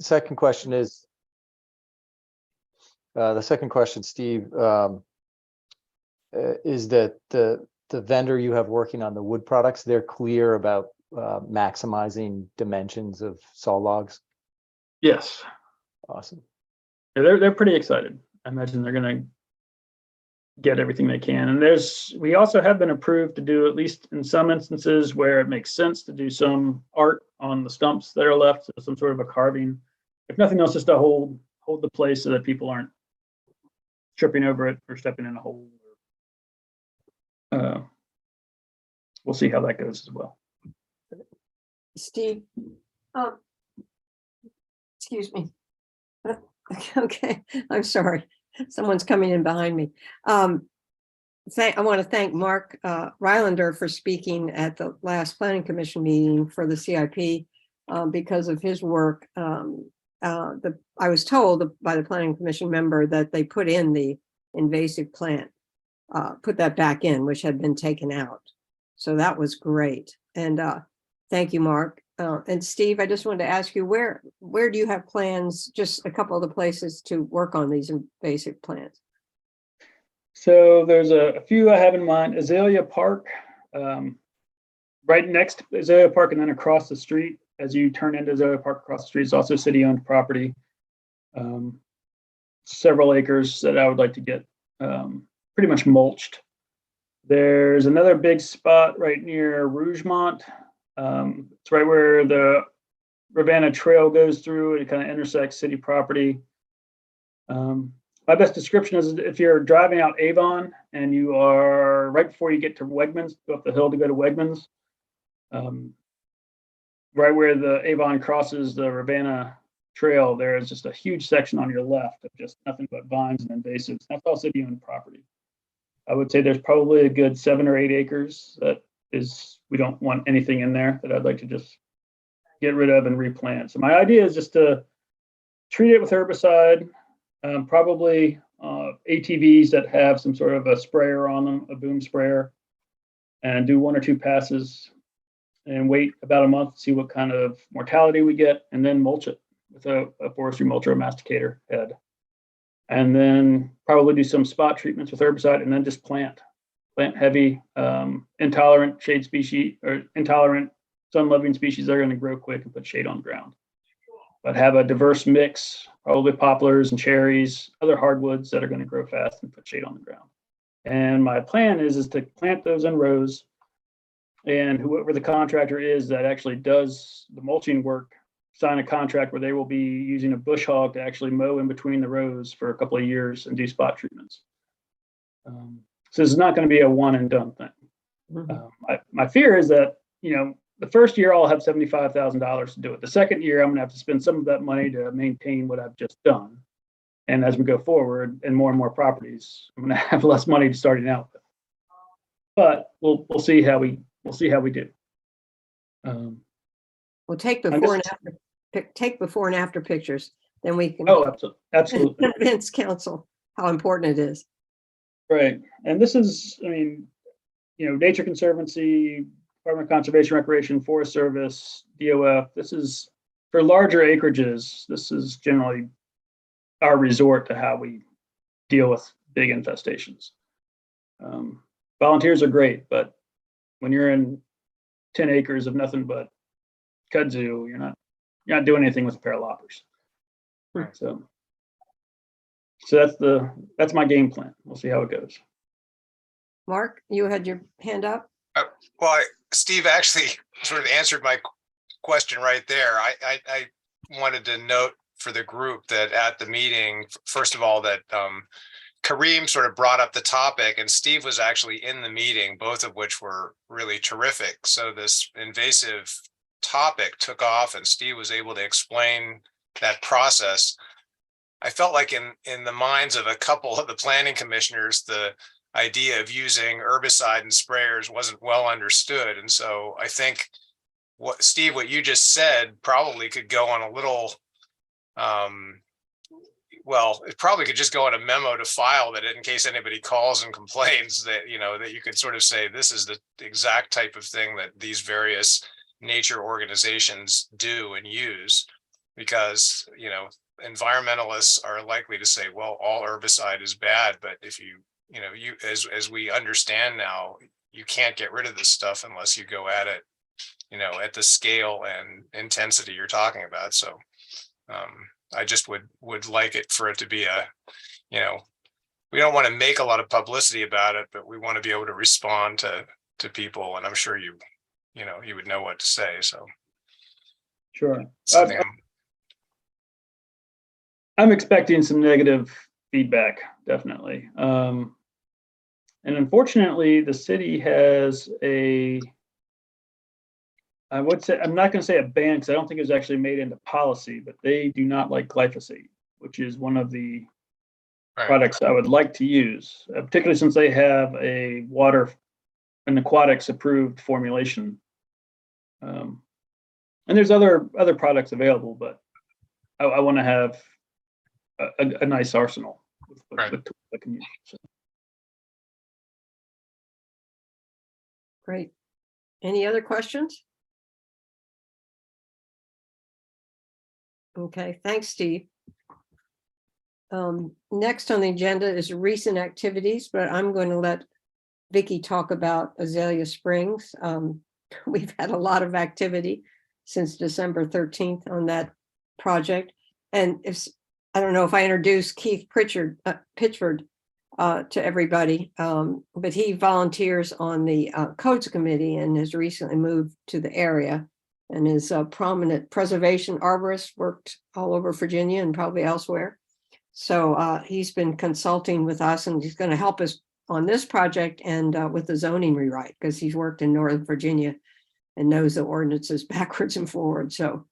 second question is, Steve, is that the vendor you have working on the wood products, they're clear about maximizing dimensions of saw logs? Yes. Awesome. Yeah, they're pretty excited. I imagine they're going to get everything they can. And we also have been approved to do, at least in some instances where it makes sense, to do some art on the stumps that are left, so some sort of a carving. If nothing else, just to hold the place so that people aren't tripping over it or stepping in a hole. We'll see how that goes as well. Steve, excuse me. Okay, I'm sorry. Someone's coming in behind me. I want to thank Mark Rylander for speaking at the last Planning Commission meeting for the CIP because of his work. I was told by the Planning Commission member that they put in the invasive plant, put that back in, which had been taken out. So that was great. And thank you, Mark. And Steve, I just wanted to ask you, where do you have plans, just a couple of the places to work on these invasive plants? So there's a few I have in mind. Azalea Park, right next to Azalea Park, and then across the street, as you turn into Azalea Park across the street, is also city-owned property. Several acres that I would like to get pretty much mulched. There's another big spot right near Rougemont. It's right where the Ravenna Trail goes through, and it kind of intersects city property. My best description is if you're driving out Avon and you are right before you get to Wegmans, go up the hill to go to Wegmans, right where the Avon crosses the Ravenna Trail, there is just a huge section on your left of just nothing but vines and invasives. That's all city-owned property. I would say there's probably a good 7 or 8 acres that we don't want anything in there, that I'd like to just get rid of and replant. So my idea is just to treat it with herbicide, probably ATVs that have some sort of a sprayer on them, a boom sprayer, and do 1 or 2 passes and wait about a month to see what kind of mortality we get, and then mulch it with a forestry mulcher, a masticator head. And then probably do some spot treatments with herbicide, and then just plant heavy, intolerant shade species or intolerant sun-loving species that are going to grow quick and put shade on the ground. But have a diverse mix, probably poplars and cherries, other hardwoods that are going to grow fast and put shade on the ground. And my plan is to plant those in rows, and whoever the contractor is that actually does the mulching work, sign a contract where they will be using a bush hog to actually mow in between the rows for a couple of years and do spot treatments. So this is not going to be a one and done thing. Mm-hmm. My fear is that, the first year I'll have $75,000 to do it. The second year, I'm going to have to spend some of that money to maintain what I've just done. And as we go forward and more properties, I'm going to have less money starting out with. But we'll see how we do. We'll take before and after pictures, then we can. Oh, absolutely. Convince council how important it is. Right, and this is, Nature Conservancy, Department of Conservation Recreation, Forest Service, DOF. This is for larger acreages. This is generally our resort to how we deal with big infestations. Volunteers are great, but when you're in 10 acres of nothing but kudzu, you're not doing anything with the pair of loppers. Right. So that's my game plan. We'll see how it goes. Mark, you had your hand up. Steve actually sort of answered my question right there. I wanted to note for the group that at the meeting, first of all, that Kareem sort of brought up the topic, and Steve was actually in the meeting, both of which were really terrific. So this invasive topic took off, and Steve was able to explain that process. I felt like in the minds of a couple of the planning commissioners, the idea of using herbicide and sprayers wasn't well understood. And so I think what you just said probably could go on a little, it probably could just go on a memo to file that in case anybody calls and complains that, that you could sort of say, this is the exact type of thing that these various nature organizations do and use. because, environmentalists are likely to say, well, all herbicide is bad, but if as we understand now, you can't get rid of this stuff unless you go at it, at the scale and intensity you're talking about. So I just would like it for it to be we don't want to make a lot of publicity about it, but we want to be able to respond to people. And I'm sure you would know what to say. So Sure. something I'm expecting some negative feedback, definitely. And unfortunately, the city has I would say, I'm not going to say a ban because I don't think it was actually made into policy, but they do not like glyphosate, which is one of the Right. products I would like to use, particularly since they have an aquatics approved formulation. And there's other products available, but I want to have a nice arsenal with tools I can use. So. Great. Any other questions? Okay, thanks, Steve. Next on the agenda is recent activities, but I'm going to let Vicky talk about Azalea Springs. We've had a lot of activity since December 13th on that project. And I don't know if I introduced Keith Pitchford to everybody, but he volunteers on the codes committee and has recently moved to the area and is a prominent preservation arborist, worked all over Virginia and probably elsewhere. So he's been consulting with us and he's going to help us on this project and with the zoning rewrite because he's worked in Northern Virginia and knows the ordinances backwards and forwards. So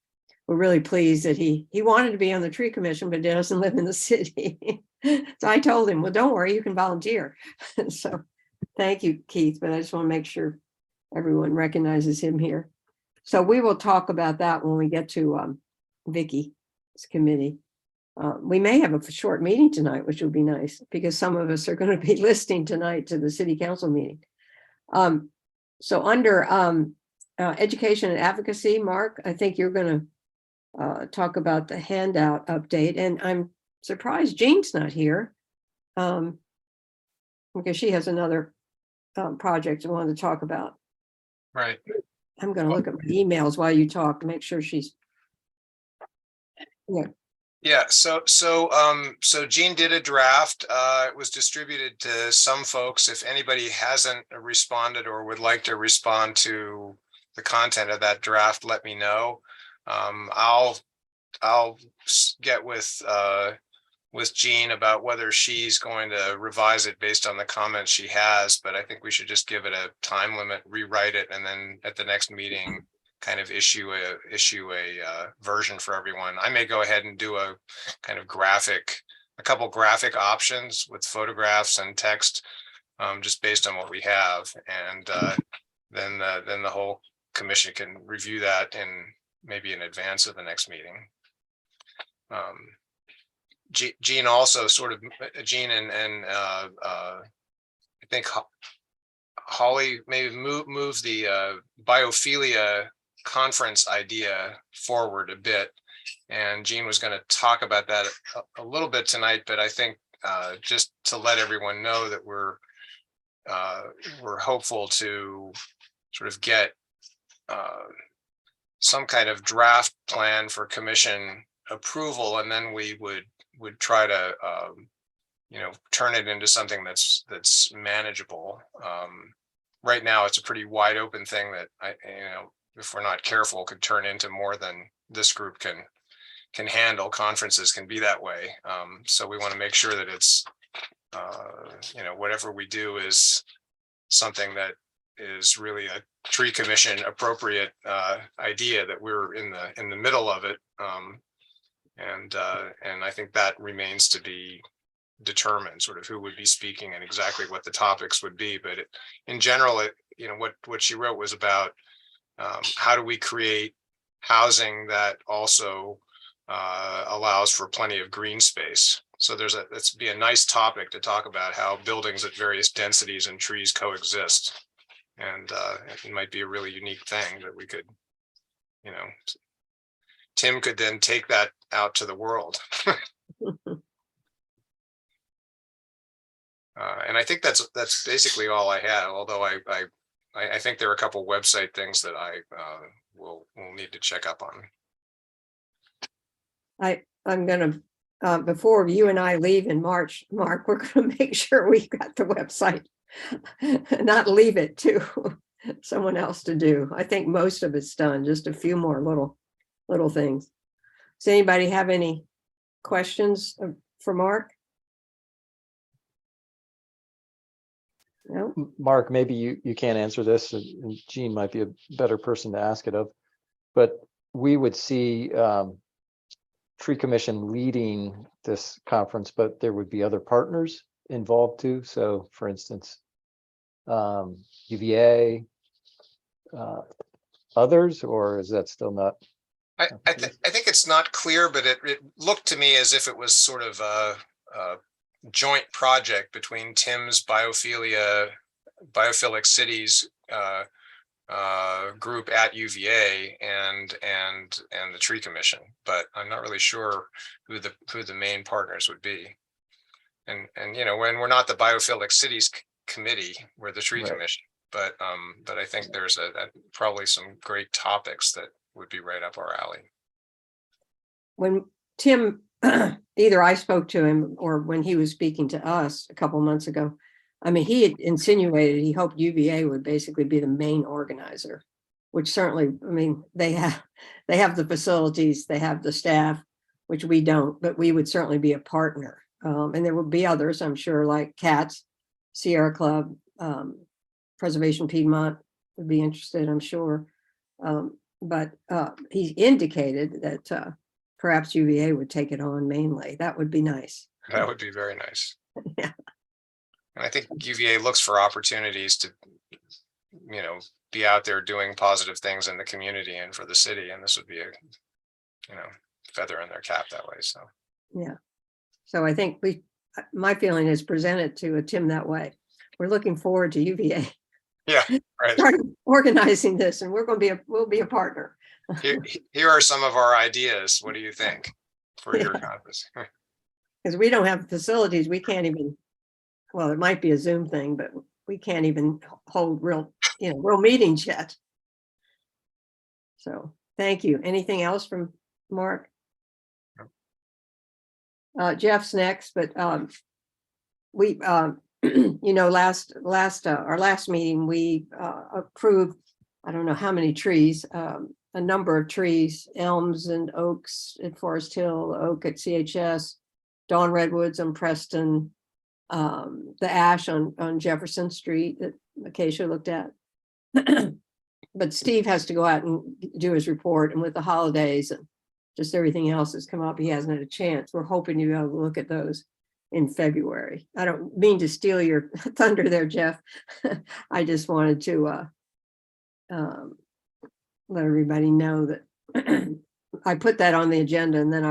we're really pleased that he wanted to be on the tree commission, but doesn't live in the city. So I told him, well, don't worry, you can volunteer. So thank you, Keith, but I just want to make sure everyone recognizes him here. So we will talk about that when we get to Vicky's committee. We may have a short meeting tonight, which would be nice because some of us are going to be listening tonight to the city council meeting. So under education and advocacy, Mark, I think you're going to talk about the handout update, and I'm surprised Jean's not here because she has another project I wanted to talk about. Right. I'm going to look at my emails while you talk to make sure she's. Yeah. Yeah, so Jean did a draft. It was distributed to some folks. If anybody hasn't responded or would like to respond to the content of that draft, let me know. I'll get with Jean about whether she's going to revise it based on the comments she has, but I think we should just give it a time limit, rewrite it, and then at the next meeting kind of issue a version for everyone. I may go ahead and do a kind of a couple graphic options with photographs and text, just based on what we have, and then the whole commission can review that maybe in advance of the next meeting. Jean also Jean and I think Holly maybe moves the biophilia conference idea forward a bit, and Jean was going to talk about that a little bit tonight, but I think just to let everyone know that we're hopeful to sort of get some kind of draft plan for commission approval, and then we would try to turn it into something that's manageable. Right now it's a pretty wide open thing that if we're not careful, could turn into more than this group can handle. Conferences can be that way. So we want to make sure that it's, whatever we do is something that is really a tree commission appropriate idea, that we're in the middle of it. And I think that remains to be determined, sort of who would be speaking and exactly what the topics would be. But in general, what she wrote was about how do we create housing that also allows for plenty of green space. So that's be a nice topic to talk about, how buildings at various densities and trees coexist. And it might be a really unique thing that we could, Tim could then take that out to the world. And I think that's basically all I have, although I think there are a couple website things that I will need to check up on. I'm gonna, before you and I leave in March, Mark, we're gonna make sure we got the website. Not leave it to someone else to do. I think most of it's done, just a few more little things. Does anybody have any questions for Mark? No? Mark, maybe you can't answer this, and Jean might be a better person to ask it of, but we would see Tree Commission leading this conference, but there would be other partners involved too. So for instance, UVA, others, or is that still not? I think it's not clear, but it looked to me as if it was sort of a joint project between Tim's Biophilic Cities group at UVA and the Tree Commission, but I'm not really sure who the main partners would be. And you know, when we're not the Biophilic Cities Committee, we're the Tree Right. Commission, but I think there's probably some great topics that would be right up our alley. When Tim, either I spoke to him or when he was speaking to us a couple months ago, I mean, he had insinuated he hoped UVA would basically be the main organizer, which certainly, I mean, they have the facilities, they have the staff, which we don't, but we would certainly be a partner. And there would be others, I'm sure, like CATS, Sierra Club, Preservation Piedmont would be interested, I'm sure. But he indicated that perhaps UVA would take it on mainly. That would be nice. That would be very nice. Yeah. And I think UVA looks for opportunities to, you know, be out there doing positive things in the community and for the city. And this would be a, you know, feather in their cap that way. So, Yeah. So I think my feeling is presented to Tim that way. We're looking forward to UVA. yeah, right. Starting organizing this, and we'll be a partner. Here are some of our ideas. What do you think for your conference? Because we don't have facilities, we can't even, well, it might be a Zoom thing, but we can't even hold real meetings yet. So thank you. Anything else from Mark? Jeff's next, but we you know, our last meeting, we approved, I don't know how many trees, a number of trees, elms and oaks at Forest Hill, oak at CHS, dawn redwoods on Preston, the ash on Jefferson Street that Acacia looked at. But Steve has to go out and do his report, and with the holidays and just everything else that's come up, he hasn't had a chance. We're hoping you'll be able to look at those in February. I don't mean to steal your thunder there, Jeff. I just wanted to let everybody know that I put that on the agenda, and then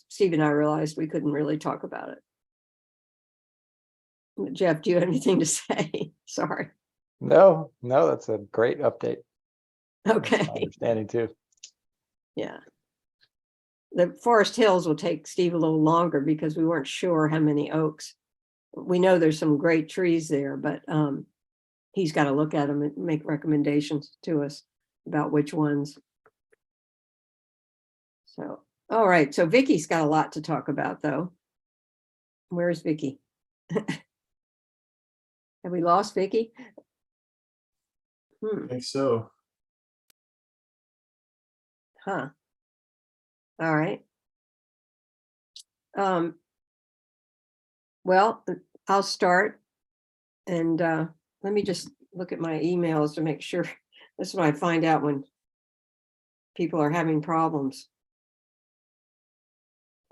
Steve and I realized we couldn't really talk about it. Jeff, do you have anything to say? Sorry. No, that's a great update. Okay. That's my understanding too. Yeah. The Forest Hills will take Steve a little longer because we weren't sure how many oaks. We know there's some great trees there, but he's got to look at them and make recommendations to us about which ones. So, all right. So Vicky's got a lot to talk about though. Where's Vicky? Have we lost Vicky? I think so. Huh. All right. Well, I'll start, and let me just look at my emails to make sure. This is what I find out when people are having problems.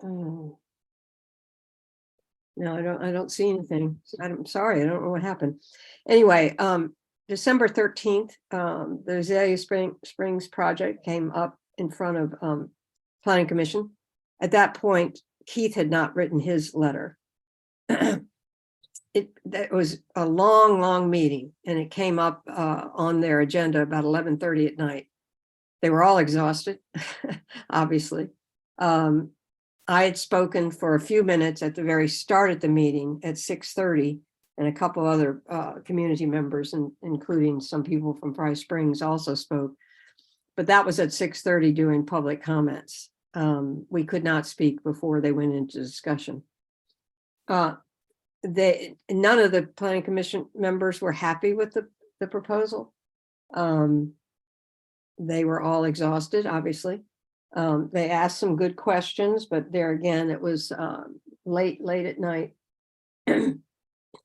No, I don't see anything. I'm sorry, I don't know what happened. Anyway, December 13th, the Azalea Springs project came up in front of Planning Commission. At that point, Keith had not written his letter. That was a long meeting, and it came up on their agenda about 11:30 at night. They were all exhausted, obviously. I had spoken for a few minutes at the very start of the meeting at 6:30, and a couple other community members, including some people from Price Springs, also spoke. But that was at 6:30 during public comments. We could not speak before they went into discussion. None of the planning commission members were happy with the proposal. They were all exhausted, obviously. They asked some good questions, but there again, it was late at night.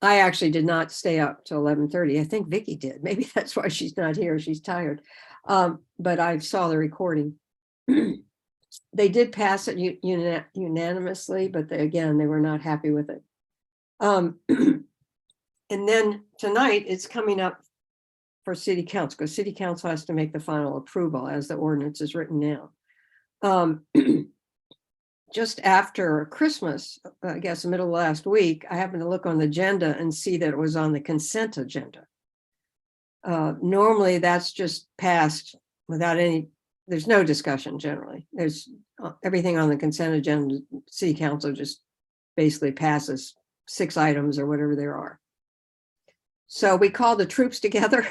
I actually did not stay up till 11:30. I think Vicky did. Maybe that's why she's not here. She's tired. But I saw the recording. They did pass it unanimously, but they were not happy with it. And then tonight it's coming up for city council, because city council has to make the final approval as the ordinance is written now. Just after Christmas, I guess the middle of last week, I happened to look on the agenda and see that it was on the consent agenda. Normally that's just passed without there's no discussion generally. There's everything on the consent agenda. City council just basically passes 6 items or whatever there are. So we called the troops together,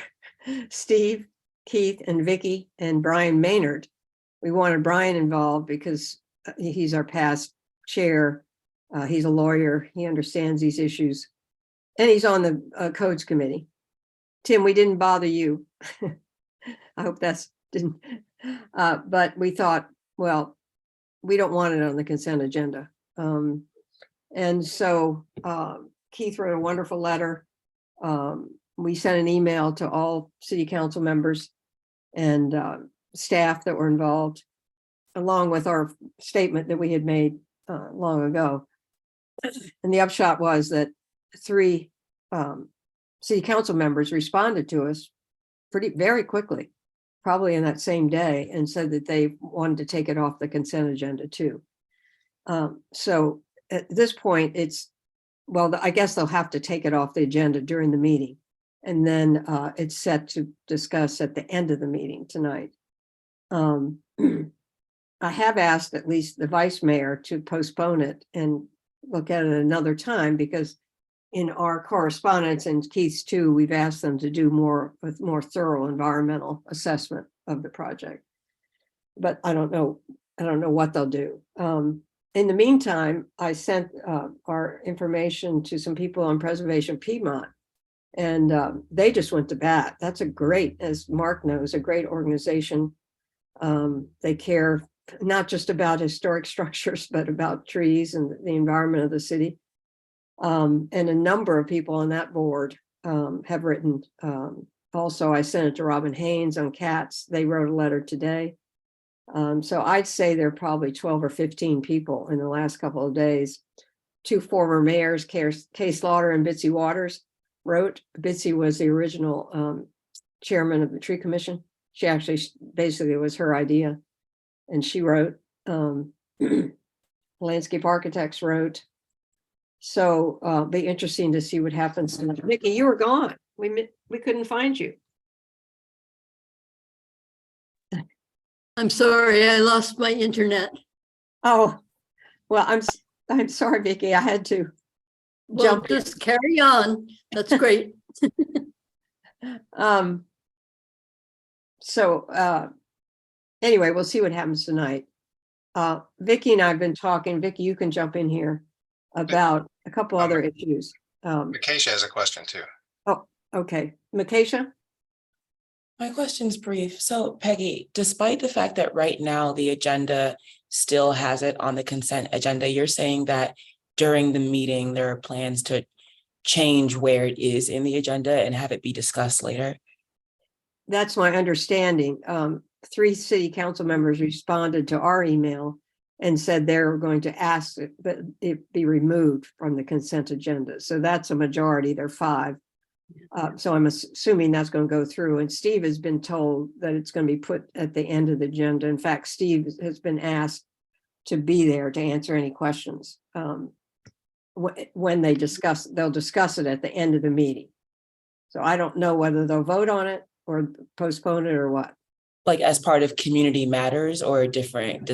Steve, Keith, and Vicky, and Brian Maynard. We wanted Brian involved because he's our past chair. He's a lawyer. He understands these issues. And he's on the codes committee. Tim, we didn't bother you. I hope didn't. But we thought, well, we don't want it on the consent agenda. And so Keith wrote a wonderful letter. We sent an email to all city council members and staff that were involved, along with our statement that we had made long ago. And the upshot was that 3 city council members responded to us very quickly, probably in that same day, and said that they wanted to take it off the consent agenda too. So at this point, I guess they'll have to take it off the agenda during the meeting. And then it's set to discuss at the end of the meeting tonight. I have asked at least the vice mayor to postpone it and look at it another time, because in our correspondence, and Keith's too, we've asked them to do more thorough environmental assessment of the project. But I don't know what they'll do. In the meantime, I sent our information to some people on Preservation Piedmont, and they just went to bat. That's as Mark knows, a great organization. They care not just about historic structures, but about trees and the environment of the city. And a number of people on that board have written. Also, I sent it to Robin Haynes on cats. They wrote a letter today. So I'd say there are probably 12 or 15 people in the last couple of days. 2 former mayors, Kay Slaughter and Bitsy Waters, wrote. Bitsy was the original chairman of the tree commission. She actually, basically, it was her idea. And she wrote. Landscape architects wrote. So be interesting to see what happens. Nikki, you were gone. We couldn't find you. I'm sorry, I lost my internet. Oh, well, I'm sorry, Vicky. I had to Well, jump in. just carry on. That's great. So anyway, we'll see what happens tonight. Vicky and I have been talking. Vicky, you can jump in here about a couple other issues. Acacia has a question too. Okay, Makesha? My question's brief. So Peggy, despite the fact that right now the agenda still has it on the consent agenda, you're saying that during the meeting, there are plans to change where it is in the agenda and have it be discussed later? That's my understanding. 3 city council members responded to our email and said they're going to ask that it be removed from the consent agenda. So that's a majority. There are 5. So I'm assuming that's going to go through. And Steve has been told that it's going to be put at the end of the agenda. In fact, Steve has been asked to be there to answer any questions. When they'll discuss it at the end of the meeting. So I don't know whether they'll vote on it or postpone it or what. like as part of community matters or a different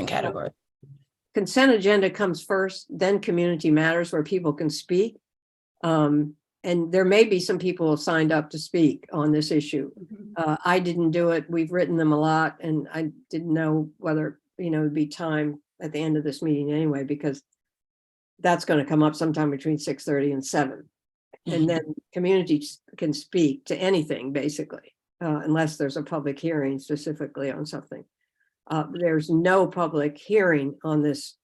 category? Consent agenda comes first, then community matters where people can speak. And there may be some people who signed up to speak on this issue. I didn't do it. We've written them a lot and I didn't know whether, it'd be time at the end of this meeting anyway, because that's going to come up sometime between 6:30 and 7. And then communities can speak to anything basically, unless there's a public hearing specifically on something. There's no public hearing on this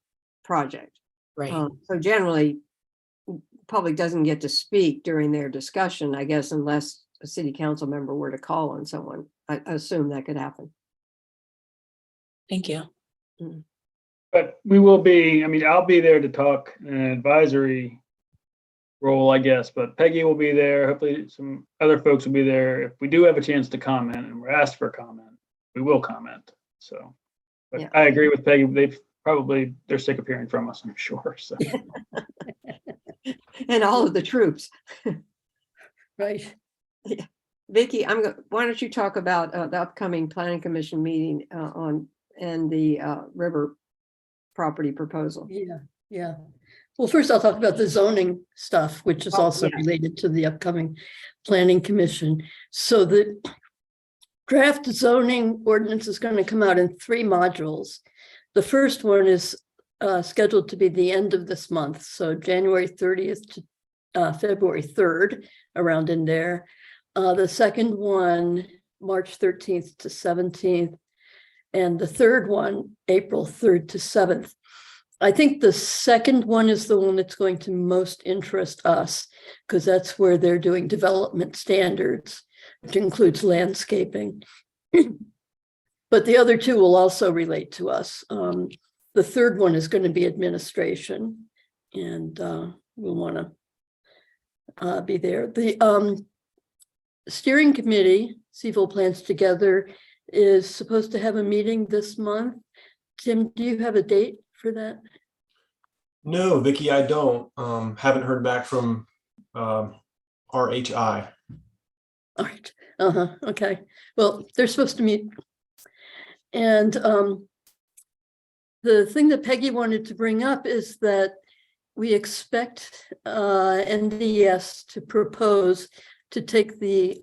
project. Right. So generally, public doesn't get to speak during their discussion, I guess, unless a city council member were to call on someone. I assume that could happen. Thank you. But we will be, I'll be there to talk in an advisory role, I guess, but Peggy will be there. Hopefully some other folks will be there. If we do have a chance to comment and we're asked for a comment, we will comment. So, but Yeah. I agree with Peggy. They're sick of hearing from us, I'm sure. So And all of the troops. Right. Vicky, why don't you talk about the upcoming planning commission meeting and the river property proposal? Yeah. Well, first I'll talk about the zoning stuff, which is Oh, also yeah. related to the upcoming planning commission. So the draft zoning ordinance is going to come out in 3 modules. The first one is scheduled to be the end of this month, so January 30th to February 3rd, around in there. The second one, March 13th to 17th, and the third one, April 3rd to 7th. I think the second one is the one that's going to most interest us, because that's where they're doing development standards, which includes landscaping. But the other 2 will also relate to us. The third one is going to be administration, and we'll want to be there. The steering committee, Seville Plans Together, is supposed to have a meeting this month. Tim, do you have a date for that? No, Vicky, I don't. Haven't heard back from RHI. All right. Okay. Well, they're supposed to meet. And the thing that Peggy wanted to bring up is that we expect NDS to propose to take the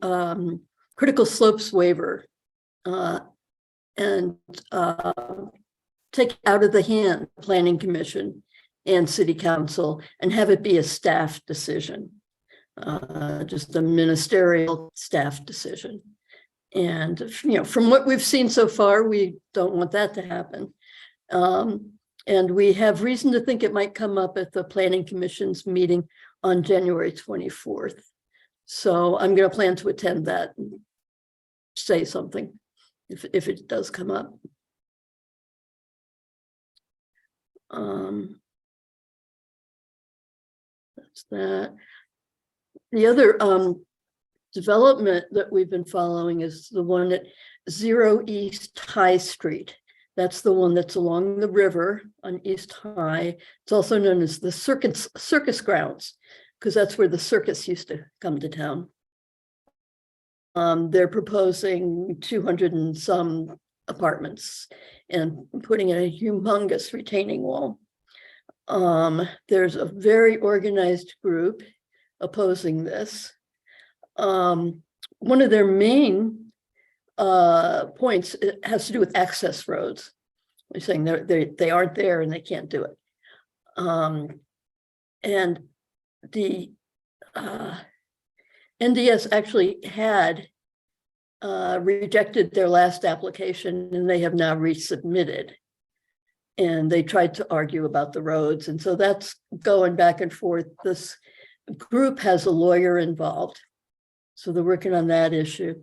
critical slopes waiver and take it out of the hand planning commission and city council and have it be a staff decision, just a ministerial staff decision. And, from what we've seen so far, we don't want that to happen. And we have reason to think it might come up at the planning commission's meeting on January 24th. So I'm going to plan to attend that and say something if it does come up. That's that. The other development that we've been following is the one at 0 East High Street. That's the one that's along the river on East High. It's also known as the circus grounds, because that's where the circus used to come to town. They're proposing 200 and some apartments and putting in a humongous retaining wall. There's a very organized group opposing this. One of their main points has to do with access roads. They're saying they aren't there and they can't do it. And the NDS actually had rejected their last application and they have now resubmitted. And they tried to argue about the roads. And so that's going back and forth. This group has a lawyer involved. So they're working on that issue.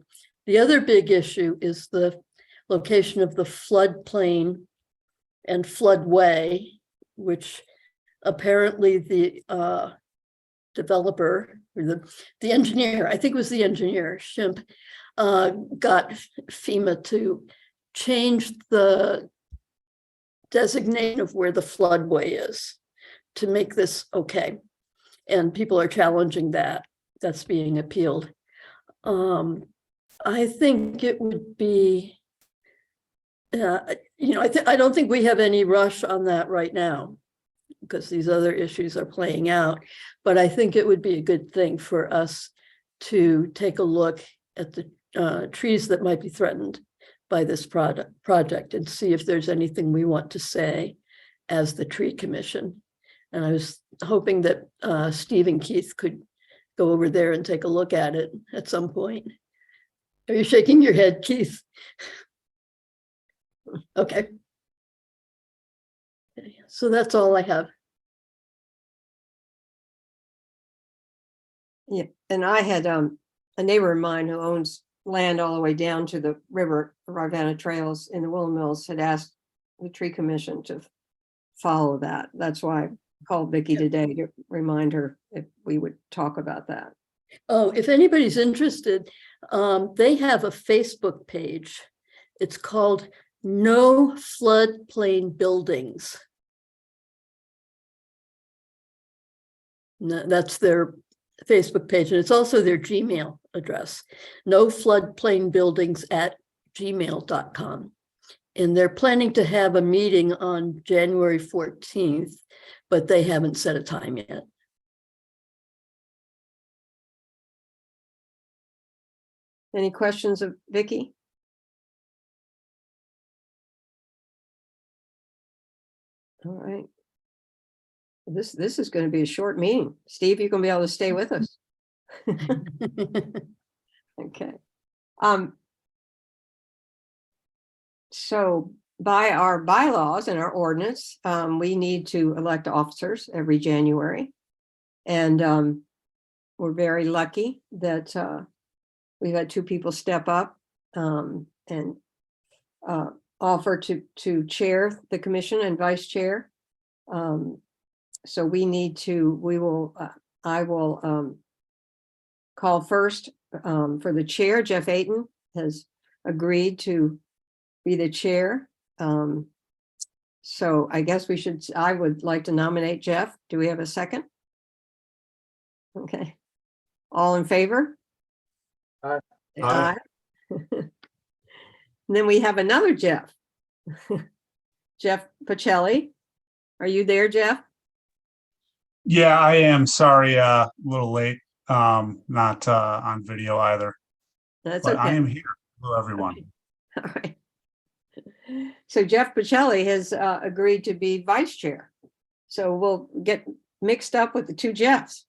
The other big issue is the location of the floodplain and floodway, which apparently the developer or the engineer, I think it was the engineer, Shimp, got FEMA to change the designation of where the floodway is to make this okay. And people are challenging that. That's being appealed. I think it would be, I don't think we have any rush on that right now because these other issues are playing out. But I think it would be a good thing for us to take a look at the trees that might be threatened by this project and see if there's anything we want to say as the tree commission. And I was hoping that Steve and Keith could go over there and take a look at it at some point. Are you shaking your head, Keith? Okay. Okay, so that's all I have. Yeah, and I had a neighbor of mine who owns land all the way down to the river, Rivanna Trails in the Willow Mills, had asked the tree commission to follow that. That's why I called Vicky today to remind her if we would talk about that. Oh, if anybody's interested, they have a Facebook page. It's called No Floodplain Buildings. That's their Facebook page, and it's also their Gmail address, nofloodplainbuildings@gmail.com. And they're planning to have a meeting on January 14th, but they haven't set a time yet. Any questions of Vicky? All right. This is going to be a short meeting. Steve, you're going to be able to stay with us. Okay. So by our bylaws and our ordinance, we need to elect officers every January. And we're very lucky that we've had two people step up and offer to chair the commission and vice chair. So I will call first for the chair. Jeff Ayton has agreed to be the chair. So I guess I would like to nominate Jeff. Do we have a second? Okay. All in favor? Aye. Aye. And then we have another Jeff. Jeff Pacelli. Are you there, Jeff? Yeah, I am. Sorry, a little late. Not on video either, That's but I okay. am here. Hello, everyone. All right. So Jeff Pacelli has agreed to be vice chair. So we'll get mixed up with the two Jeffs.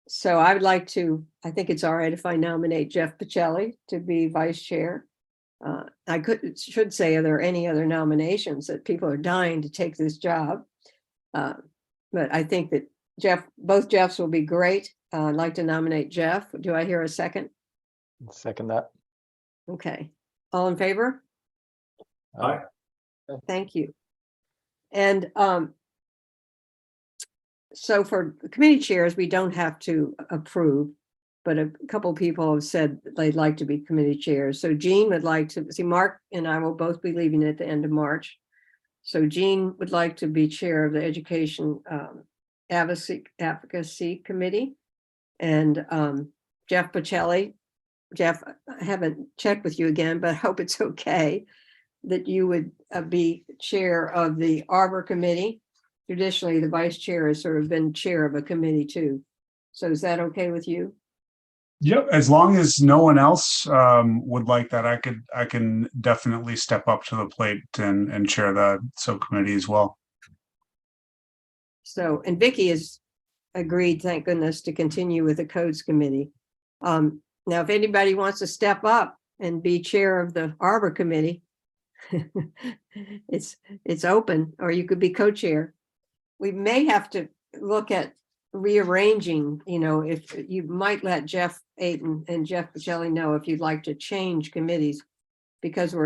So I would like to, I think it's all right if I nominate Jeff Pacelli to be vice chair. I should say, are there any other nominations that people are dying to take this job? But I think that both Jeffs will be great. I'd like to nominate Jeff. Do I hear a second? Second that. Okay. All in favor? Aye. Thank you. And so for committee chairs, we don't have to approve, but a couple people have said they'd like to be committee chairs. So Jean would like to see, Mark and I will both be leaving at the end of March. So Jean would like to be chair of the Education Advocacy Committee. And Jeff Pacelli. Jeff, I haven't checked with you again, but I hope it's okay that you would be chair of the Arbor Committee. Traditionally, the vice chair has sort of been chair of a committee too. So is that okay with you? Yep, as long as no one else would like that, I can definitely step up to the plate and chair the subcommittee as well. So, and Vicky has agreed, thank goodness, to continue with the Codes Committee. Now, if anybody wants to step up and be chair of the Arbor Committee, it's open, or you could be co-chair. We may have to look at rearranging, if you might let Jeff Ayton and Jeff Pacelli know if you'd like to change committees, because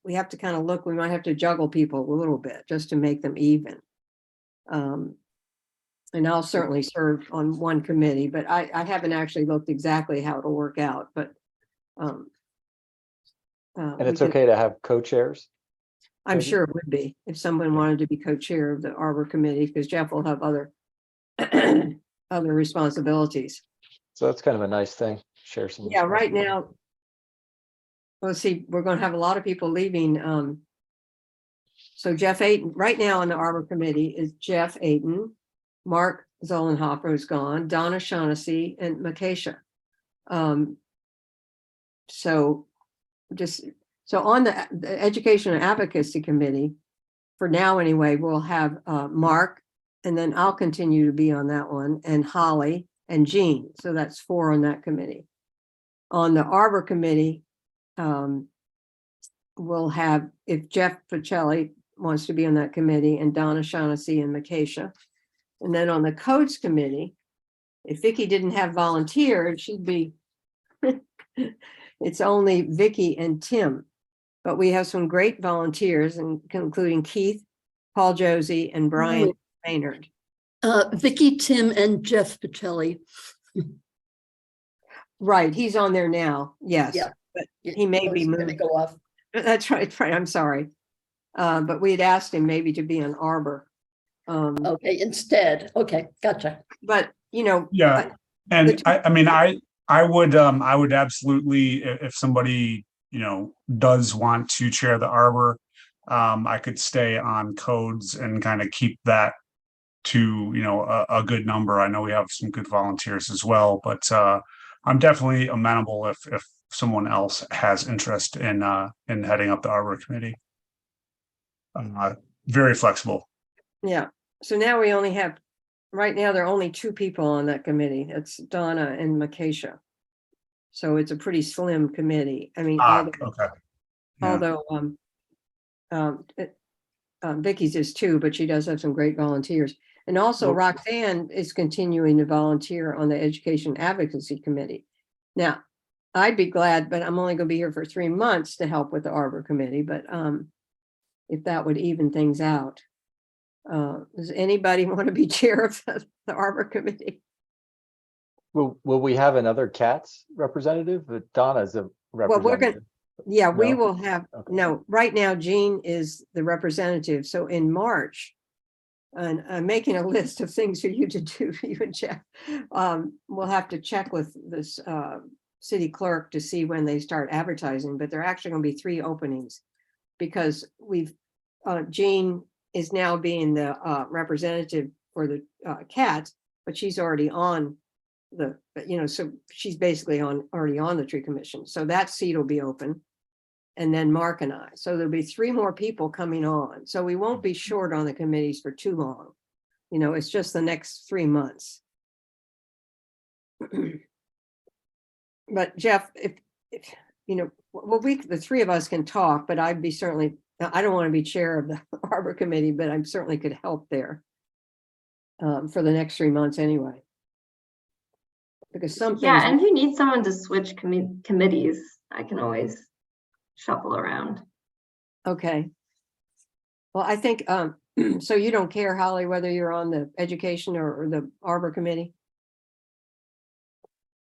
we have to kind of look, we might have to juggle people a little bit just to make them even. And I'll certainly serve on one committee, but I haven't actually looked exactly how it'll work out, but. And it's okay to have co-chairs? I'm Peggy? sure it would be if someone wanted to be co-chair of the Arbor Committee, because Jeff will have other other responsibilities. So that's kind of a nice thing, share some. Yeah, right responsibility. now. Let's see, we're gonna have a lot of people leaving. So Jeff Ayton, right now on the Arbor Committee is Jeff Ayton, Mark Zollenhofer is gone, Donna Shaughnessy, and Makesha. So on the Education and Advocacy Committee, for now anyway, we'll have Mark, and then I'll continue to be on that one, and Holly and Jean. So that's 4 on that committee. On the Arbor Committee, we'll have, if Jeff Pacelli wants to be on that committee, and Donna Shaughnessy and Makesha. And then on the Codes Committee, if Vicky didn't have volunteered, she'd be, it's only Vicky and Tim. But we have some great volunteers, including Keith, Paul Josie, and Brian Maynard. Vicky, Tim, and Jeff Pacelli. Right, he's on there now, yes. Yeah. But he may be He's gonna moved. go off. That's right, I'm sorry. But we had asked him maybe to be an Arbor. Okay, instead. Okay, gotcha. But, you know. Yeah. And I mean, I would absolutely, if somebody, does want to chair the Arbor, I could stay on Codes and kind of keep that to, a good number. I know we have some good volunteers as well, but I'm definitely amenable if someone else has interest in heading up the Arbor Committee. Very flexible. Yeah, so now we only have, right now, there are only 2 people on that committee. It's Donna and Makesha. So it's a pretty slim committee. I mean, Okay. Yeah. although Vicky's is 2, but she does have some great volunteers. And also Well- Roxanne is continuing to volunteer on the Education Advocacy Committee. Now, I'd be glad, but I'm only gonna be here for 3 months to help with the Arbor Committee, but if that would even things out. Does anybody want to be chair of the Arbor Committee? Will we have another CATS representative? Donna's a we're gonna- representative. Yeah, we No? will have, Okay. no, right now Jean is the representative, so in March, and I'm making a list of things for you to do, you and Jeff. We'll have to check with this city clerk to see when they start advertising, but there are actually gonna be 3 openings. Because Jean is now being the representative for the CATS, but she's already on so she's basically already on the tree commission. So that seat will be open. And then Mark and I. So there'll be 3 more people coming on. So we won't be short on the committees for too long. It's just the next 3 months. But Jeff, if the 3 of us can talk, but I'd be certainly, I don't want to be chair of the Arbor Committee, but I certainly could help there for the next 3 months anyway. Because something. Yeah, and if you need someone to switch committees, I can always shuffle around. Okay. Well, I think, so you don't care, Holly, whether you're on the Education or the Arbor Committee?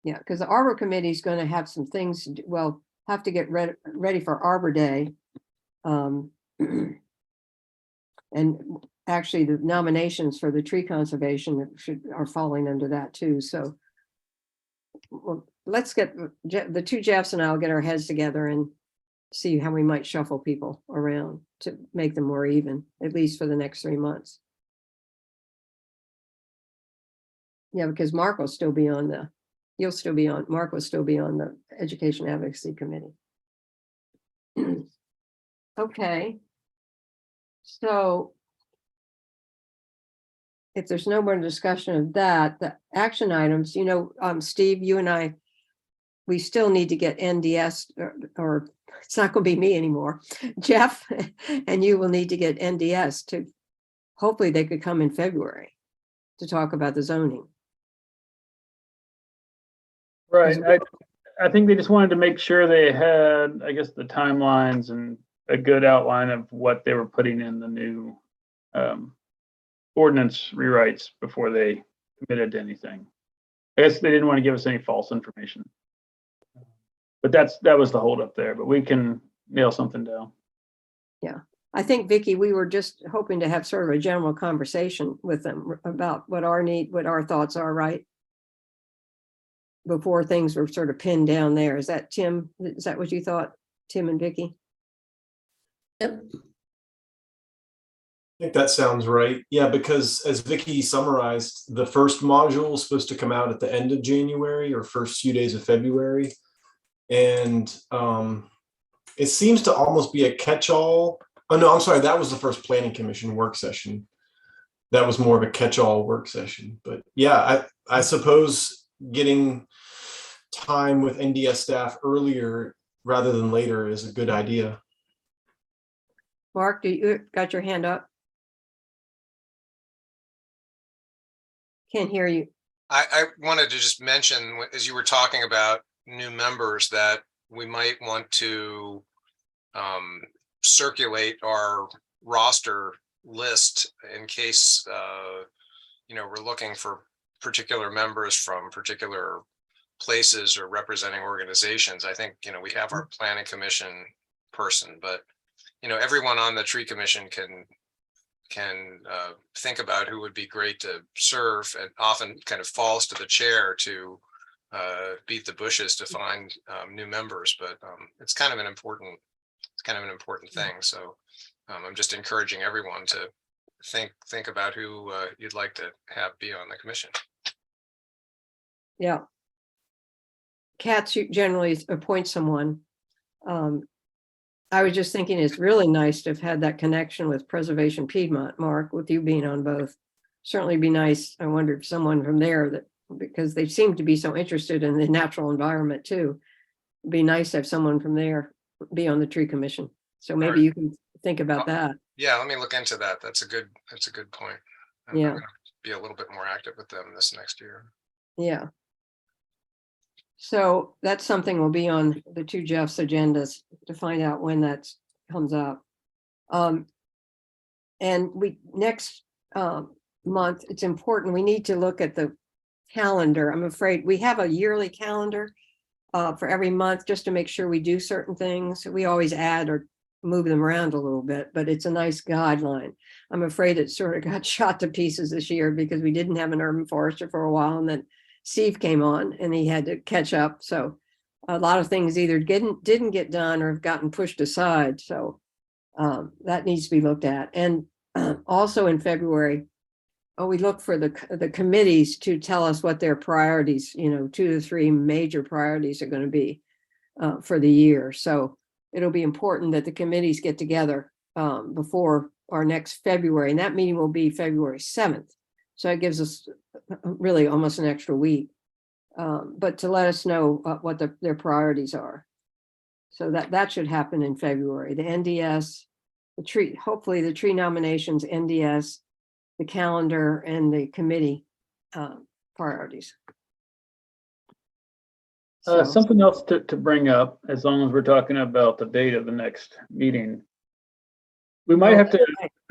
Yeah, because the Arbor Committee is going to have some things, have to get ready for Arbor Day. And actually the nominations for the tree conservation are falling under that too, so. Well, let's get the 2 Jeffs and I'll get our heads together and see how we might shuffle people around to make them more even, at least for the next 3 months. Yeah, because Mark will still be on Mark will still be on the Education Advocacy Committee. Okay. So if there's no more discussion of that, the action items, Steve, you and I, we still need to get NDS, or it's not going to be me anymore. Jeff and you will need to get NDS to, hopefully they could come in February to talk about the zoning. Right. I think they just wanted to make sure they had, I guess, the timelines and a good outline of what they were putting in the new ordinance rewrites before they committed to anything. I guess they didn't want to give us any false information. But that was the holdup there, but we can nail something down. Yeah, I think, Vicky, we were just hoping to have sort of a general conversation with them about what our thoughts are, right? before things were sort of pinned down there. Is that Tim? Is that what you thought, Tim and Vicky? Yep. I think that sounds right. Yeah, because as Vicky summarized, the first module is supposed to come out at the end of January or first few days of February. And it seems to almost be a catch-all. Oh, no, I'm sorry. That was the first Planning Commission work session. That was more of a catch-all work session. But yeah, I suppose getting time with NDS staff earlier rather than later is a good idea. Mark, do you got your hand up? Can't hear you. I wanted to just mention, as you were talking about new members, that we might want to circulate our roster list in case, we're looking for particular members from particular places or representing organizations. I think, we have our planning commission person, but, everyone on the tree commission can think about who would be great to serve, and often kind of falls to the chair to beat the bushes to find new members. But it's kind of an important thing. So I'm just encouraging everyone to think about who you'd like to have be on the commission. Yeah. Cats generally appoint someone. I was just thinking it's really nice to have had that connection with Preservation Piedmont, Mark, with you being on both. Certainly be nice. I wondered if someone from there, that because they seem to be so interested in the natural environment too. It'd be nice to have someone from there be on the tree commission. So maybe Right. you can think about that. Yeah, let me look into that. That's a good point. I'm Yeah. gonna be a little bit more active with them this next year. Yeah. So that's something will be on the two Jeff's agendas to find out when that comes up. And next month, it's important, we need to look at the calendar. I'm afraid we have a yearly calendar for every month just to make sure we do certain things. We always add or move them around a little bit, but it's a nice guideline. I'm afraid it sort of got shot to pieces this year because we didn't have an urban forester for a while, and then Steve came on and he had to catch up. So a lot of things either didn't get done or have gotten pushed aside. So that needs to be looked at. And also in February, we look for the committees to tell us what their priorities, 2 to 3 major priorities are going to be for the year. So it'll be important that the committees get together before our next February, and that meeting will be February 7th. So it gives us really almost an extra week, but to let us know what their priorities are. So that should happen in February. The NDS, hopefully the tree nominations, NDS, the calendar, and the committee priorities. So, Something else to bring up, as long as we're talking about the date of the next meeting. We might have to,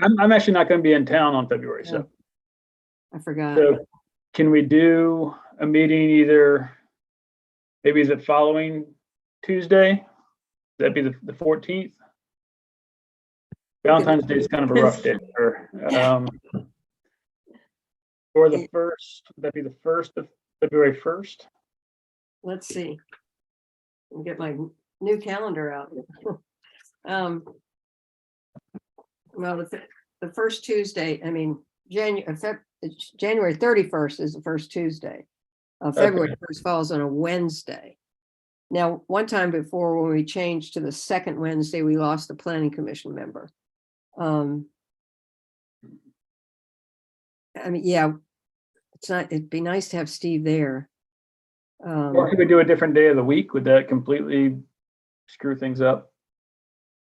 I'm actually not going to be in town on February 7th. I forgot. So can we do a meeting either, maybe is it following Tuesday? That'd be the 14th. Valentine's Day is kind of a rough day for the first, that'd be the 1st of February 1st. Let's see. I'll get my new calendar out. Well, the first Tuesday, January 31st is the first Tuesday. February 1st falls on a Wednesday. Now, one time before, when we changed to the second Wednesday, we lost a planning commission member. It'd be nice to have Steve there. Or could we do a different day of the week? Would that completely screw things up?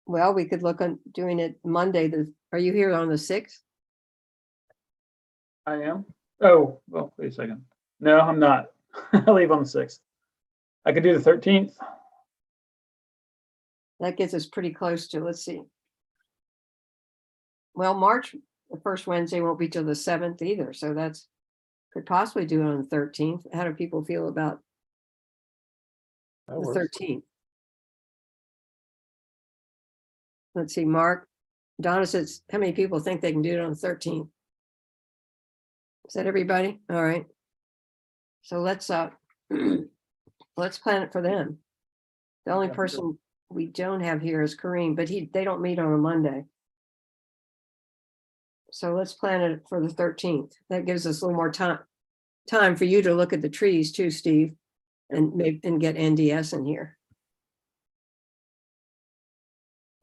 Well, we could look on doing it Monday. Are you here on the 6th? I am. Oh, well, wait a second. No, I'm not. I'll leave on the 6th. I could do the 13th. That gets us pretty close to, let's see. Well, March, the first Wednesday won't be till the 7th either. So could possibly do it on the 13th. How do people feel about That the works. 13th? Let's see, Mark. Donna says, how many people think they can do it on the 13th? Is that everybody? All right. So let's Let's plan it for them. The only Yeah, sure. person we don't have here is Kareem, but they don't meet on a Monday. So let's plan it for the 13th. That gives us a little more time for you to look at the trees too, Steve, and maybe and get NDS in here.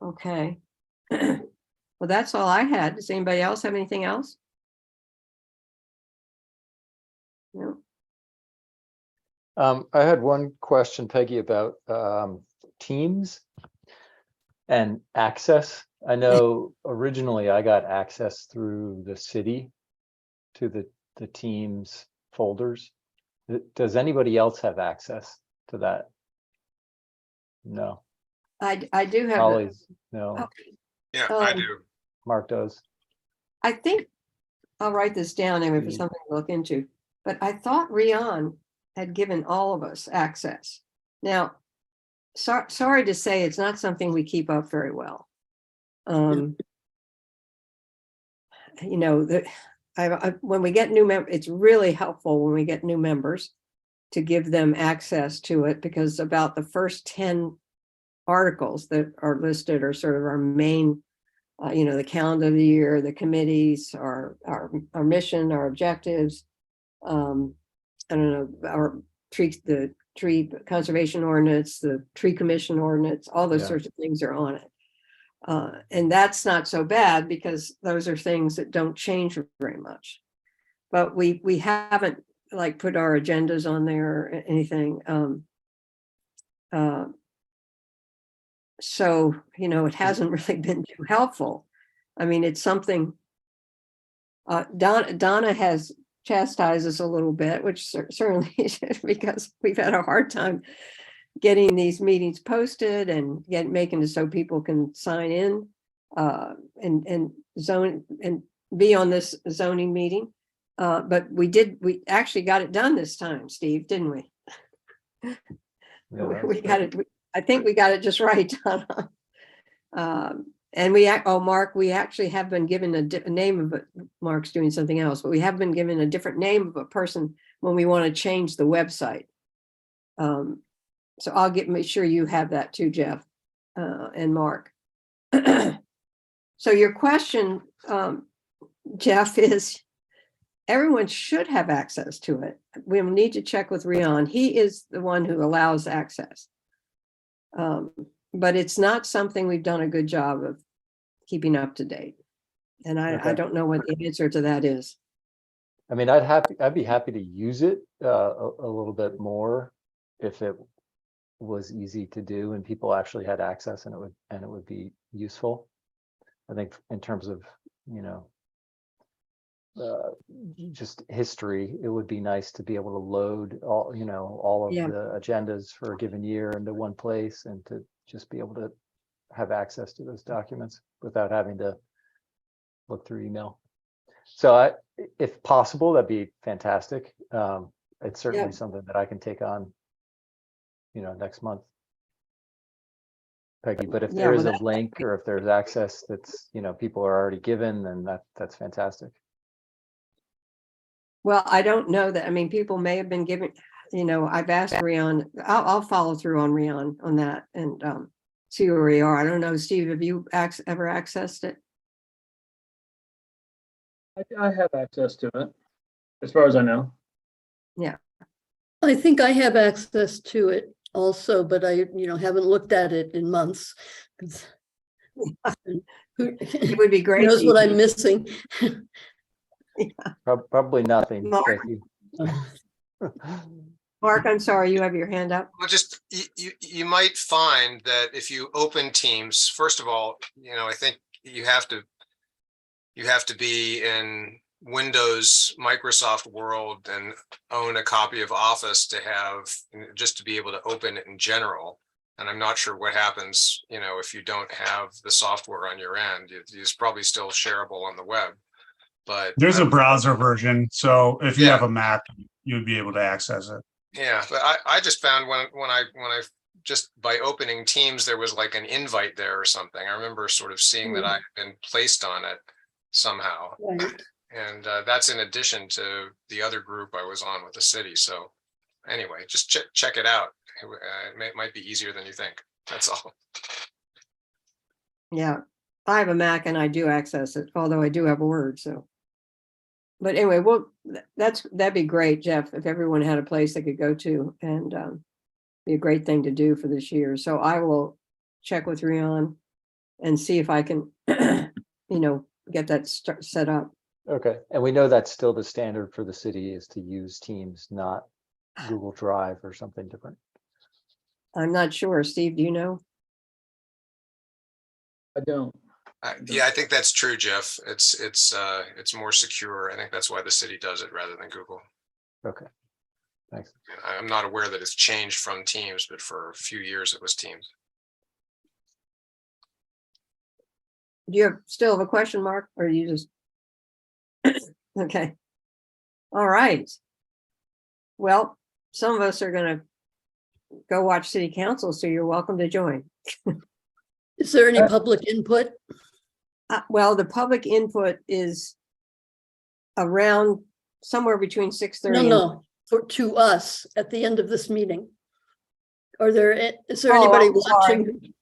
Okay. Well, that's all I had. Does anybody else have anything else? No. I had one question, Peggy, about Teams and access. I know originally I got access through the city to the Teams folders. Does anybody else have access to that? No, I do have, Holly's, no, Yeah, I Um, do. Mark does. I think I'll write this down anyway for Mm. something to look into, but I thought Rion had given all of us access. Now, sorry to say, it's not something we keep up very well. You know, when we get new members, it's really helpful when we get new members to give them access to it, because about the first 10 articles that are listed are sort of our main, you know, the calendar of the year, the committees, our mission, our objectives. I don't know, the tree conservation ordinance, the tree commission ordinance, all those Yeah. sorts of things are on it. And that's not so bad because those are things that don't change very much. But we haven't like put our agendas on there or anything. So, you know, it hasn't really been too helpful. I mean, it's something Donna has chastised us a little bit, which certainly because we've had a hard time getting these meetings posted and making it so people can sign in and zone and be on this zoning meeting. But we actually got it done this time, Steve, didn't we? Yeah, We that's got good. it. I think we got it just right, Donna. And Mark, we actually have been given a name of it. Mark's doing something else, but we have been given a different name of a person when we want to change the website. So I'll make sure you have that too, Jeff, and Mark. So your question, Jeff, is everyone should have access to it. We need to check with Rion. He is the one who allows access. But it's not something we've done a good job of keeping up to date. And I Okay. don't know what the answer to that is. I mean, I'd be happy to use it a little bit more if it was easy to do and people actually had access and it would be useful. I think in terms of, you know, just history, it would be nice to be able to load all, you know, all of Yeah. the agendas for a given year into one place and to just be able to have access to those documents without having to look through email. So if possible, that'd be fantastic. It's certainly something that I can take on, you know, next month, Peggy. But if Yeah, there is well, a link or if there's access that's, you know, people are already given, then that's fantastic. Well, I don't know that. I mean, people may have been given, you know, I've asked Rion, I'll follow through on Rion on that and see where we are. I don't know, Steve, have you ever accessed it? I have access to it, as far as I know. I think I have access to it also, but I, you know, haven't looked at it in months. 'Cause who It would be great. knows what I'm missing? Probably nothing. Mark. Becky. Mark, I'm sorry, you have your hand up. Well, just you might find that if you open Teams, first of all, you know, I think you have to be in Windows, Microsoft World, and own a copy of Office to have just to be able to open it in general. And I'm not sure what happens, you know, if you don't have the software on your end. It's probably still shareable on the web. But There's a browser version, so if you Yeah. have a Mac, you'd be able to access it. yeah, but I just found when I just by opening Teams, there was like an invite there or something. I remember sort of seeing that I had been placed on it somehow. Right. And that's in addition to the other group I was on with the city. So anyway, just check it out. It might be easier than you think. That's all. Yeah, I have a Mac and I do access it, although I do have Word, so. But anyway, well, that'd be great, Jeff, if everyone had a place they could go to, and be a great thing to do for this year. So I will check with Rion and see if I can, get that set up. Okay, and we know that's still the standard for the city is to use Teams, not Google Drive or something different. I'm not sure. Steve, do you know? I don't. Yeah, I think that's true, Jeff. It's more secure. I think that's why the city does it rather than Google. Okay, thanks. I'm not aware that it's changed from Teams, but for a few years it was Teams. Do you still have a question, Mark, or you just? Okay. All right. Well, some of us are going to go watch city council, so you're welcome to join. Is there any public input? Well, the public input is around somewhere between 6:30. No, to us at the end of this meeting. Is there Oh, anybody I'm sorry. watching?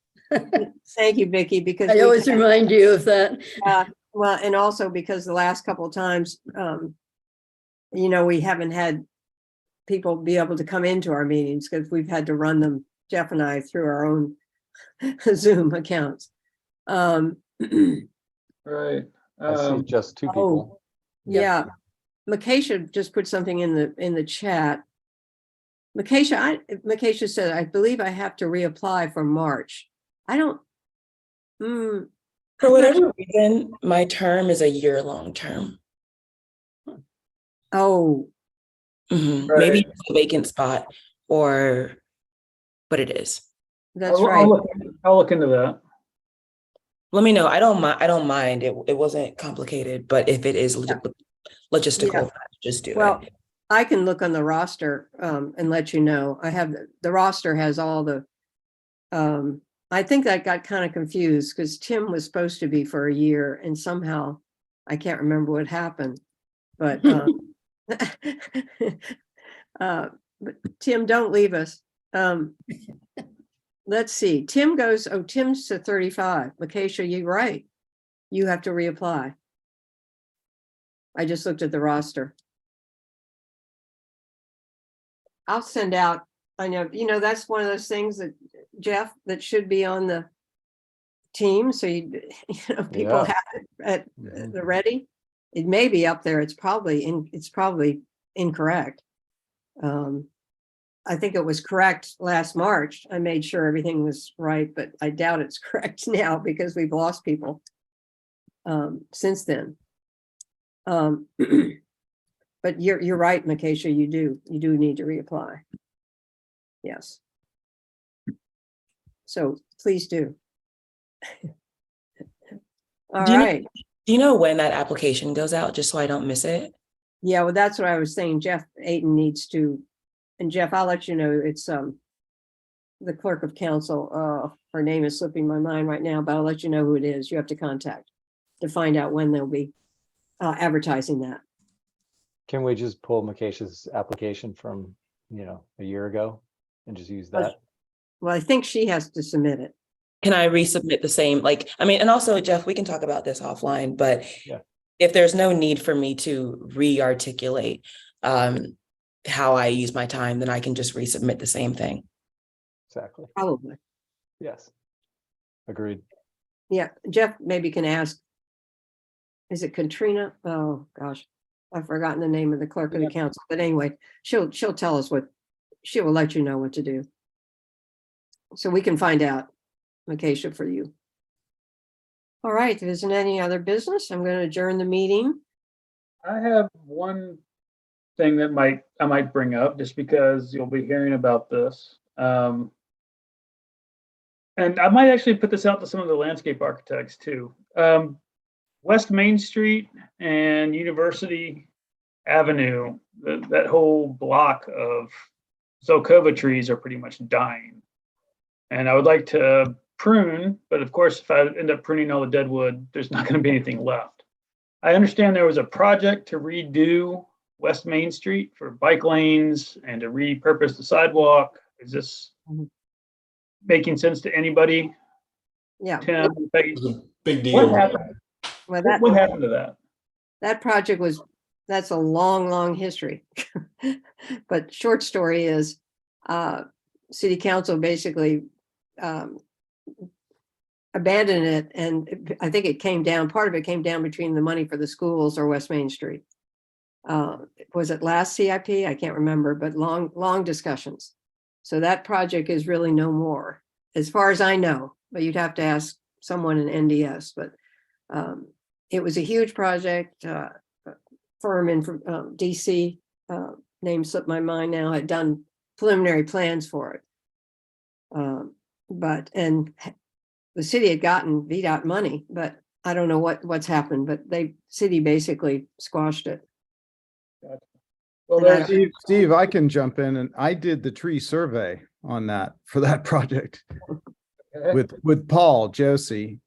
Thank you, Vicky, because I always remind you of that. well, and also because the last couple of times, we haven't had people be able to come into our meetings because we've had to run them, Jeff and I, through our own Zoom accounts. Right. I see just two people. Yeah. Makesha just put something in the chat. Makesha said, I believe I have to reapply for March. I don't. For whatever reason, my term is a year-long term. Oh, Maybe it's a vacant spot, but it is. that's right. I'll look into that. Let me know. I don't mind. It wasn't complicated, but if it is logistical, just do Well, it. I can look on the roster and let you know. I have the roster has all the. I think that got kind of confused because Tim was supposed to be for a year, and somehow I can't remember what happened. But but Tim, don't leave us. Let's see. Tim's to 35. Makesha, you're right. You have to reapply. I just looked at the roster. I'll send out, I know, that's one of those things that, Jeff, that should be on the team. So people have it at the ready. It may be up there. It's probably incorrect. I think it was correct last March. I made sure everything was right, but I doubt it's correct now because we've lost people since then. But you're right, Makesha, you do need to reapply. Yes. So please do. All right. Do you know when that application goes out, just so I don't miss it? Yeah, well, that's what I was saying. Jeff Ayton needs to, and Jeff, I'll let you know, it's the clerk of council. Her name is slipping my mind right now, but I'll let you know who it is. You have to contact to find out when they'll be advertising that. Can we just pull Makesha's application from, a year ago and just use that? Well, I think she has to submit it. Can I resubmit the same? And also, Jeff, we can talk about this offline, but Yeah. if there's no need for me to re-articulate how I use my time, then I can just resubmit the same thing. Exactly. Probably. Yes. Agreed. Yeah, Jeff maybe can ask. Is it Katrina? Oh, gosh. I've forgotten the name of the clerk of the council, but anyway, she'll tell us she will let you know what to do. So we can find out, Makesha, for you. All right, if there isn't any other business, I'm going to adjourn the meeting. I have one thing that I might bring up just because you'll be hearing about this. And I might actually put this out to some of the landscape architects too. West Main Street and University Avenue, that whole block of Zelkova trees are pretty much dying. And I would like to prune, but of course, if I end up pruning all the dead wood, there's not going to be anything left. I understand there was a project to redo West Main Street for bike lanes and to repurpose the sidewalk. Is this Mhm. making sense to anybody? Yeah, Tim, Peggy? It was a big What deal. happened? well, What happened to that? that project was, that's a long, long history. But short story is, city council basically abandoned it, and I think it came down, part of it came down between the money for the schools or West Main Street. Was it last CIP? I can't remember, but long discussions. So that project is really no more, as far as I know, but you'd have to ask someone in NDS, but it was a huge project. Firm in DC, name slipped my mind now, had done preliminary plans for it. But the city had gotten VDOT money, but I don't know what's happened, but city basically squashed it. Well, And I there's, don't- Steve, I can jump in, and I did the tree survey on that for that project with Paul Josie.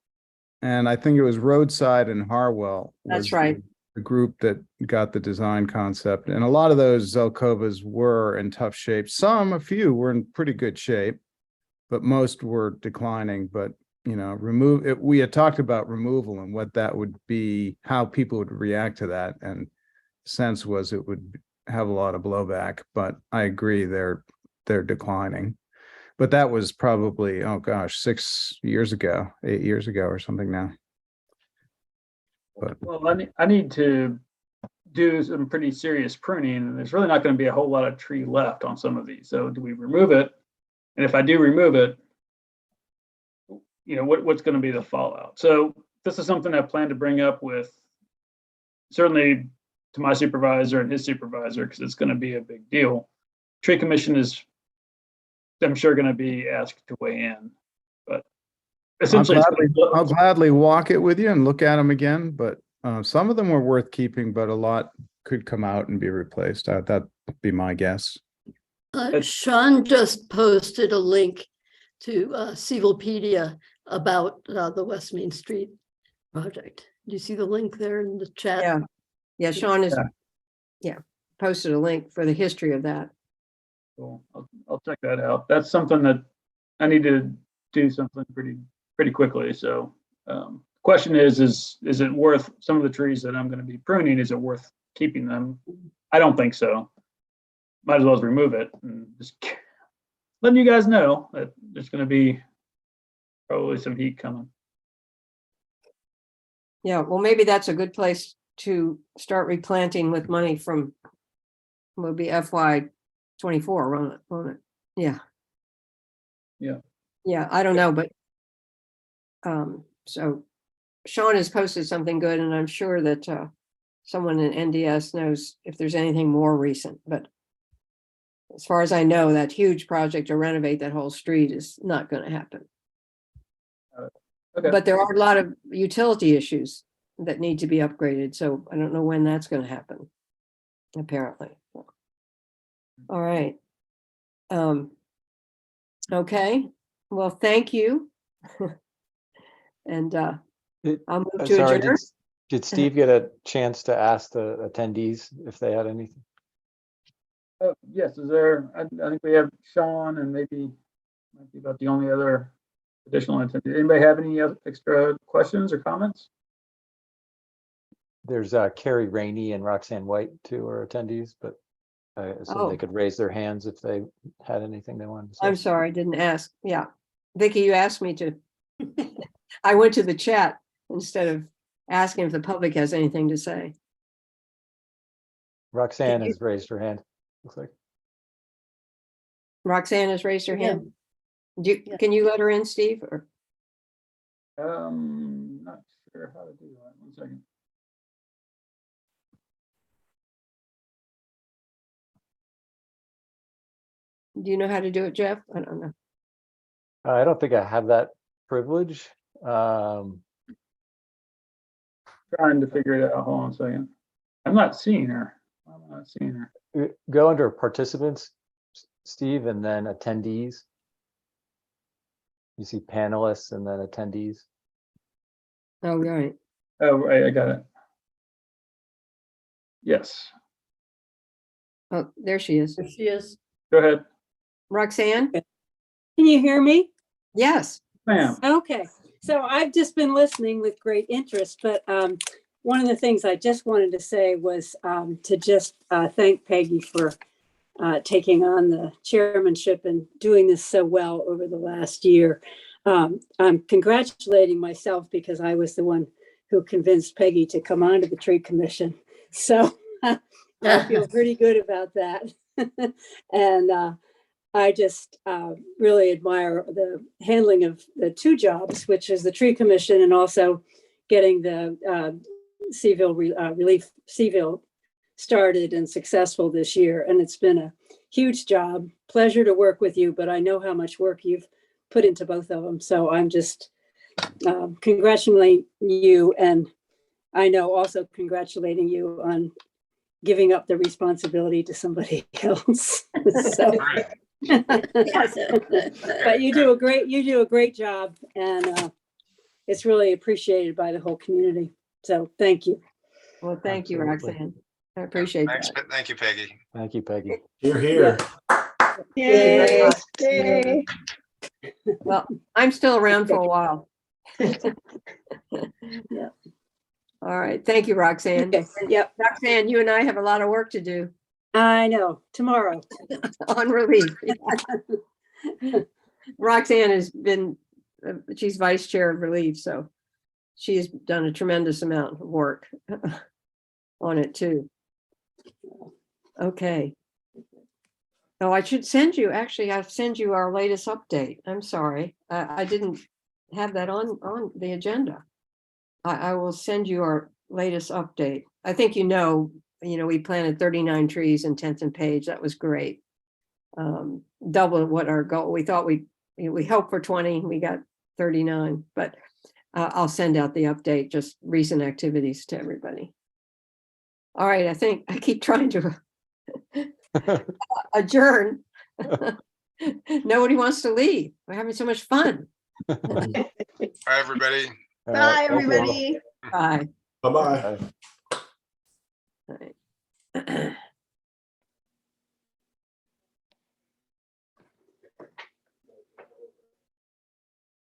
And I think it was Roadside and Harwell. That's was right. The group that got the design concept. And a lot of those Zelkovas were in tough shape. A few were in pretty good shape, but most were declining. But, you know, we had talked about removal and what that would be, how people would react to that. And the sense was it would have a lot of blowback, but I agree they're declining. But that was probably, oh gosh, 8 years ago or something now. But well, I need to do some pretty serious pruning, and there's really not going to be a whole lot of tree left on some of these. So do we remove it? And if I do remove it, you know, what's going to be the fallout? So this is something I plan to bring up with certainly to my supervisor and his supervisor, because it's going to be a big deal. Tree commission is, I'm sure, going to be asked to weigh in, but essentially, I'll gladly walk it with you and look at them again, but some of them were worth keeping, but a lot could come out and be replaced. That'd be my guess. Sean just posted a link to Civilpedia about the West Main Street project. Do you see the link there in the chat? Yeah. Yeah, Sean is, posted a link for the history of that. Cool. I'll check that out. That's something that I need to do something pretty quickly. So question is it worth some of the trees that I'm going to be pruning? Is it worth keeping them? I don't think so. Might as well remove it and just letting you guys know that there's going to be probably some heat coming. Yeah, well, maybe that's a good place to start replanting with money from, will be FY24, won't it? Yeah. Yeah. Yeah, I don't know, but so Sean has posted something good, and I'm sure that someone in NDS knows if there's anything more recent, but as far as I know, that huge project to renovate that whole street is not going to happen. Okay. But there are a lot of utility issues that need to be upgraded, so I don't know when that's going to happen, apparently. All right. Okay, well, thank you. And I'll move to Sorry, adjourn. did Steve get a chance to ask the attendees if they had anything? Yes, is there, I think we have Sean and maybe might be about the only other additional attendee. Anybody have any other extra questions or comments? There's Carrie Rainey and Roxanne White, too, are attendees, but I assume Oh. they could raise their hands if they had anything they wanted to say. I'm sorry, I didn't ask. Yeah. Vicky, you asked me to. I went to the chat instead of asking if the public has anything to say. Roxanne you- has raised her hand, looks like. Roxanne has raised her Yeah. hand. Yeah. Can you let her in, Steve? Or Not sure how to do that. 1 second. do you know how to do it, Jeff? I don't know. I don't think I have that privilege. Trying to figure it out. Hold on a second. I'm not seeing her. I'm not seeing her. Go under participants, Steve, and then attendees. You see panelists and then attendees. Oh, right. Oh, right, I got it. Yes. Oh, there she is. There she is. Go ahead. Roxanne? Can you hear me? Yes. Ma'am. Okay, so I've just been listening with great interest, but one of the things I just wanted to say was to just thank Peggy for taking on the chairmanship and doing this so well over the last year. I'm congratulating myself because I was the one who convinced Peggy to come onto the tree commission. So I feel pretty good about that. And I just really admire the handling of the two jobs, which is the tree commission and also getting the Relief Seaville started and successful this year. And it's been a huge job. Pleasure to work with you, but I know how much work you've put into both of them. So I'm just congratulating you, and I know also congratulating you on giving up the responsibility to somebody else. So, but you do a great job, and it's really appreciated by the whole community. So thank you. Well, thank you, Absolutely. Roxanne. I appreciate Thanks, that. thank you, Peggy. Thank you, Peggy. Here, here. Thank you very much. Well, I'm still around for a while. Yeah. All right. Thank you, Roxanne. Okay. Yep. Roxanne, you and I have a lot of work to do I know. Tomorrow. on relief. Roxanne has been, she's vice chair of relief, so she has done a tremendous amount of work on it too. Okay. Oh, I should send you, actually, I'll send you our latest update. I'm sorry. I didn't have that on the agenda. I will send you our latest update. I think we planted 39 trees in 10th and Page. That was great. Double what our goal. We thought we hoped for 20, we got 39, but I'll send out the update, just recent activities to everybody. All right, I think I keep trying to adjourn. Nobody wants to leave. We're having so much fun. Bye, everybody. All right, thank you all. Bye. Bye-bye. Bye. All right.